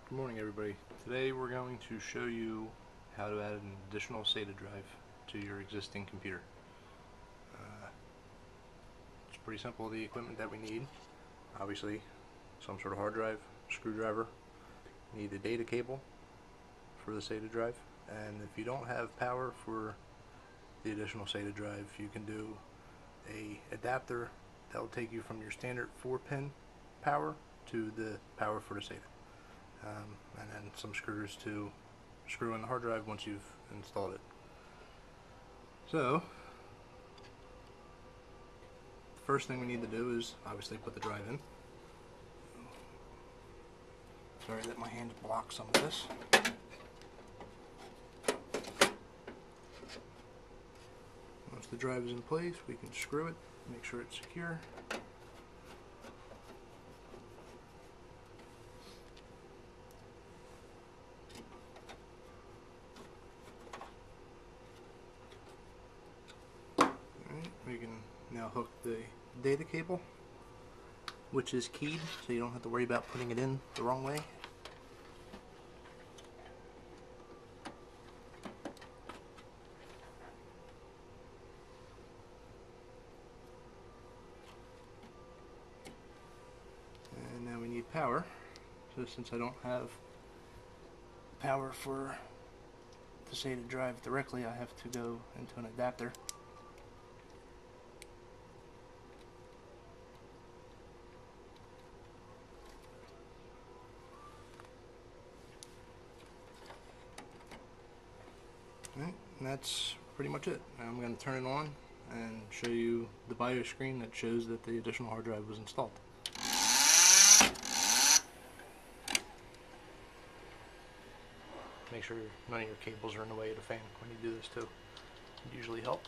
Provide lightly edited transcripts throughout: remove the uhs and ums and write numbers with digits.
Good morning, everybody. Today we're going to show you how to add an additional SATA drive to your existing computer. It's pretty simple. The equipment that we need, obviously, some sort of hard drive, screwdriver. You need the data cable for the SATA drive, and if you don't have power for the additional SATA drive, you can do a adapter that will take you from your standard 4-pin power to the power for the SATA. And then some screws to screw in the hard drive once you've installed it. So, the first thing we need to do is obviously put the drive in. Sorry that my hands block some of this. Once the drive is in place, we can screw it, make sure it's secure. We can now hook the data cable, which is keyed, so you don't have to worry about putting it in the wrong way. And now we need power. So since I don't have power for the SATA drive directly, I have to go into an adapter. Alright, and that's pretty much it. Now I'm going to turn it on and show you the BIOS screen that shows that the additional hard drive was installed. Make sure none of your cables are in the way of the fan when you do this too. It usually help.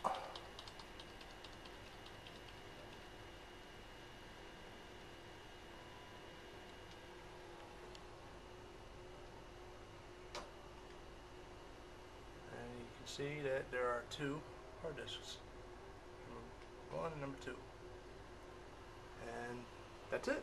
See that there are two hard disks, number 1 and number 2, and that's it.